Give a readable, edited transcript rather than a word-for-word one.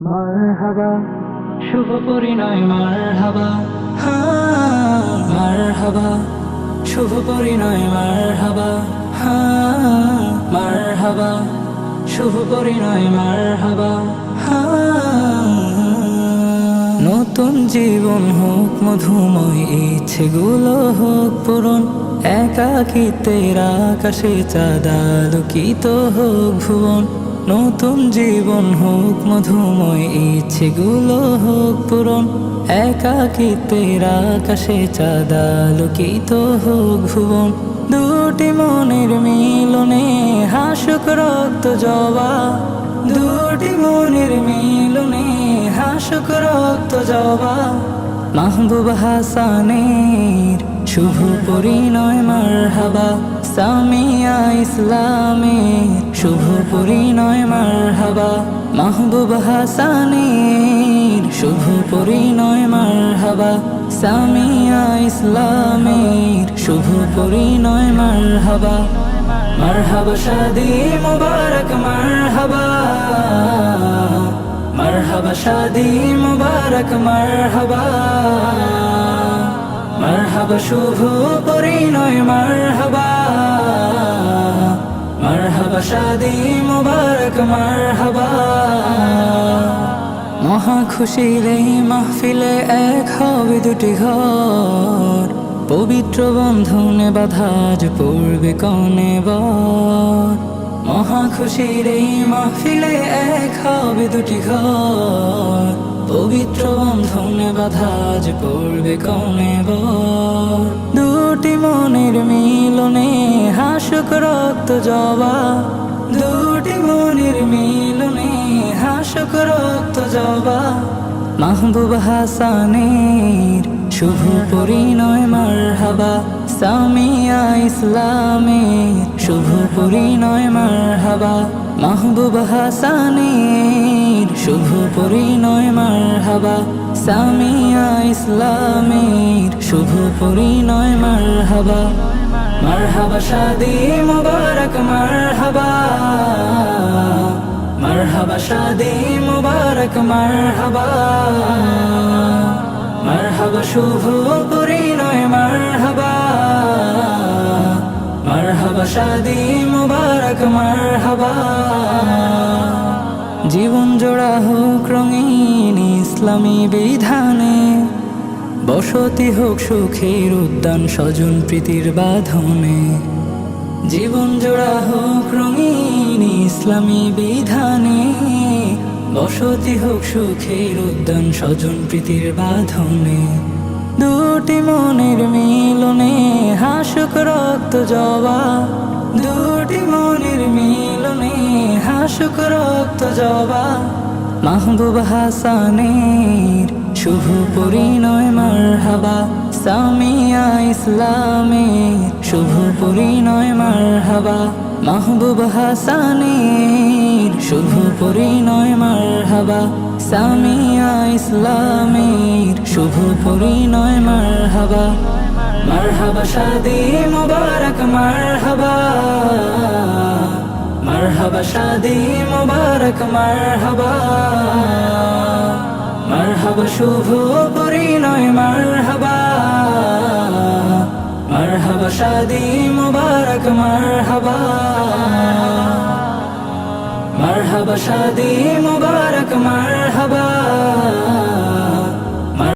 মারহাবা, শুভ পরিণয় মারহাবা, হ্যাঁ মারহাবা, শুভ পরিণয় মারহাবা, হ্যাঁ মারহাবা, শুভ পরিণয় মারহাবা, নতুন জীবন হোক মধুময়, ইচ্ছেগুলো হোক পূরণ, একাকিত্বের আকাশে চাঁদ আলোকিত হোক ভুবন। নতুন জীবন হোক মধুময়, ইচ্ছেগুলো হোক পূরণ, একাকিত্বের আকাশে চাঁদ আলোকিত হোক ভুবন। দুটি মনের মিলনে হাসুক রক্ত জবা, দুটি মনের মিলনে হাসুক রক্ত জবা। মাহবুব হাসানের শুভ পরিণয় মারহাবা, সামিয়া ইসলামের শুভ পরিণয় মারহাবা। মাহবুব হাসানের শুভ পরিণয় মারহাবা, সামিয়া ইসলামের শুভ পরিণয় মারহাবা। মারহাবা শাদি মুবারক মারহাবা, মারহাবা শাদি মুবারক মারহাবা। মারহাবা শুভ পরিণয় মারহাবা, মারহাবা শাদি মুবারক মারহাবা। মহা খুশির এই মাহফিলে এক হবে দুটি ঘর, পবিত্র বন্ধনে বাঁধা আজ পড়বে কনে বর। মহা খুশির এই মাহফিলে এক হবে দুটি ঘর, পবিত্র বন্ধনে বাঁধা আজ পড়বে কনে বর। দুটি মনের মিলনে হাসুক রক্ত জবা, দুটি মনের মিলনে হাসুক রক্ত জবা। মাহবুব হাসানের শুভ পরিণয় মারহাবা, সামিয়া ইসলামের শুভ পরিণয় মারহাবা। মাহবুব হাসানের শুভ পরিণয় মারহাবা, সামিয়া ইসলামের শুভ পরিণয় মারহাবা। মারহাবা শাদি মুবারক মারহাবা, মারহাবা শাদি মুবারক মারহাবা। মারহাবা শুভ পরিণয় মারহাবা, মারহাবা শাদি মুবারক মারহাবা। জীবন জোড়া হোক রঙিন ইসলামী বিধানে, বসতি হোক সুখের উদ্যান স্বজন প্রীতির বাঁধনে। জীবন জোড়া হোক রঙিন ইসলামী বিধানে, বসতি হোক সুখের উদ্যান স্বজন প্রীতির বাঁধনে। দুটি মনের মিলনে হাসুক রক্ত জবা, দুটি মনের মিলনে হাসুক রক্ত জবা। মাহবুব হাসানের শুভ পরিণয় মারহাবা, সামিয়া ইসলামের শুভ পরিণয় মারহাবা। মাহবুব হাসানের শুভ পরিণয় মারহাবা, সামিয়া ইসলামের শুভ পরিণয় মারহাবা। মারহাবা শাদি মুবারক মারহাবা, মারহাবা শাদি মুবারক মারহাবা। মারহাবা শুভ পরিণয় মারহাবা, মারহাবা শাদি মুবারক মারহাবা। মারহাবা শাদি মুবারক মারহাবা।